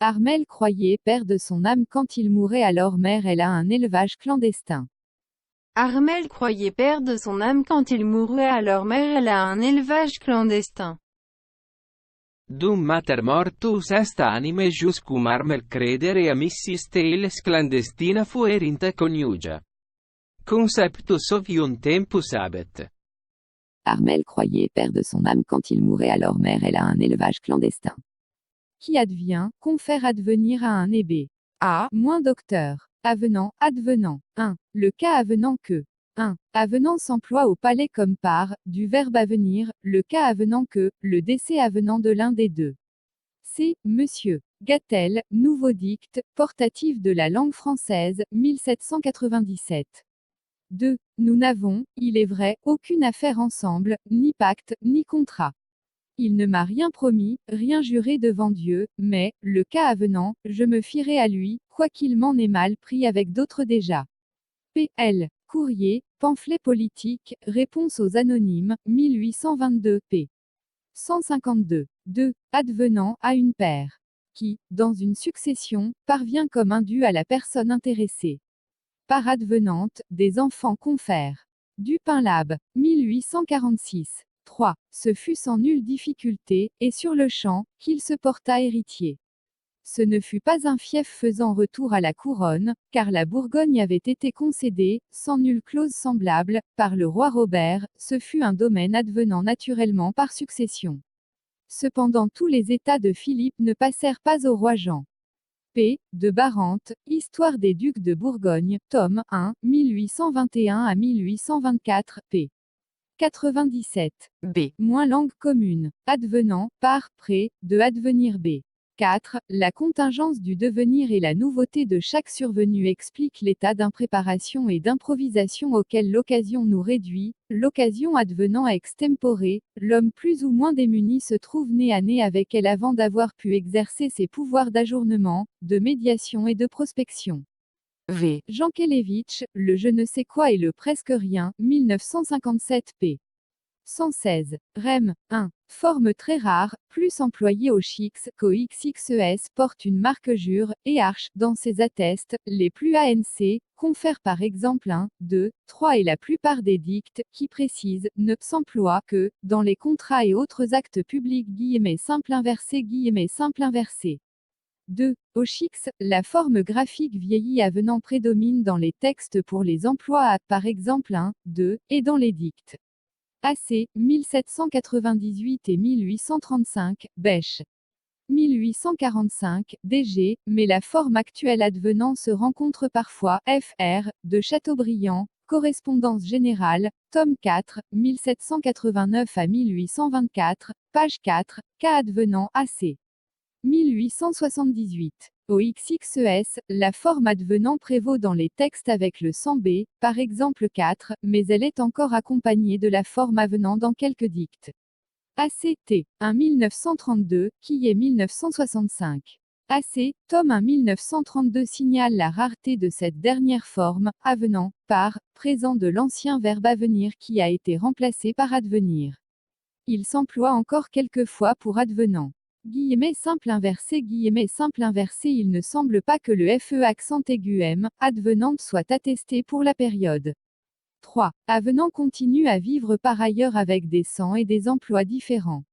Armel croyait père de son âme quand il mourait, alors mère elle a un élevage clandestin. Armel croyait perdre son âme quand il mourut, alors mère elle a un élevage clandestin. Dum mater mortus est anime jus cum Armel credere amissis teles clandestina fuerint coniugia. Conceptus ovium tempus habet. Armel croyait père de son âme quand il mourait, alors mère elle a un élevage clandestin. Qui advient, confère advenir à un ébé. A. Moins docteur. Avenant, advenant. 1. Le cas avenant que. 1. Avenant s'emploie au palais comme par, du verbe avenir, le cas avenant que, le décès avenant de l'un des deux. C. Monsieur. Gattel, Nouveau dicte, portatif de la langue française, 1797. 2. Nous n'avons, il est vrai, aucune affaire ensemble, ni pacte, ni contrat. Il ne m'a rien promis, rien juré devant Dieu, mais, le cas avenant, je me fierai à lui, quoiqu'il m'en ait mal pris avec d'autres déjà. P.L. Courrier, pamphlet politique, réponse aux anonymes, 1822 p. 152. 2. Advenant à une paire. Qui, dans une succession, parvient comme un dû à la personne intéressée. Par advenante, des enfants confèrent. Dupin-Lab, 1846. 3. Ce fut sans nulle difficulté, et sur le champ, qu'il se porta héritier. Ce ne fut pas un fief faisant retour à la couronne, car la Bourgogne avait été concédée, sans nulle clause semblable, par le roi Robert, ce fut un domaine advenant naturellement par succession. Cependant tous les états de Philippe ne passèrent pas au roi Jean. P. de Barante, Histoire des ducs de Bourgogne, tome 1, 1821 à 1824, p. 97. B. Moins langue commune. Advenant, par, près, de advenir b. 4. La contingence du devenir et la nouveauté de chaque survenue expliquent l'état d'impréparation et d'improvisation auquel l'occasion nous réduit, l'occasion advenant extempore, l'homme plus ou moins démuni se trouve nez à nez avec elle avant d'avoir pu exercer ses pouvoirs d'ajournement, de médiation et de prospection. V. Jankélévitch, Le je ne sais quoi et le presque rien, 1957 p. 116. Rem. 1. Forme très rare, plus employée au chix qu'au xxes porte une marque jure, et arche, dans ses attestes, les plus ANC, confère par exemple 1, 2, 3 et la plupart des dictes, qui précisent, ne s'emploient que, dans les contrats et autres actes publics simple inversé 2. Au chix, la forme graphique vieillie avenant prédomine dans les textes pour les emplois à, par exemple 1, 2, et dans les dictes. AC, 1798 et 1835, Bêche. 1845, DG, mais la forme actuelle advenant se rencontre parfois, FR, de Chateaubriand, Correspondance générale, tome 4, 1789 à 1824, page 4, cas advenant AC. 1878. Au XXES, la forme advenant prévaut dans les textes avec le sans B, par exemple 4, mais elle est encore accompagnée de la forme avenant dans quelques dictes. ACT, 1 1932, qui est 1965. AC, tome 1 1932 signale la rareté de cette dernière forme, avenant, par, présent de l'ancien verbe avenir qui a été remplacé par advenir. Il s'emploie encore quelquefois pour advenant. Simple inversé il ne semble pas que le FE accent aigu M, advenante soit attesté pour la période. 3. Avenant continue à vivre par ailleurs avec des sens et des emplois différents.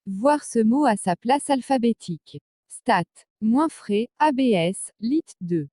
Voir ce mot à sa place alphabétique. Stat. Moins frais, ABS, lit. 2.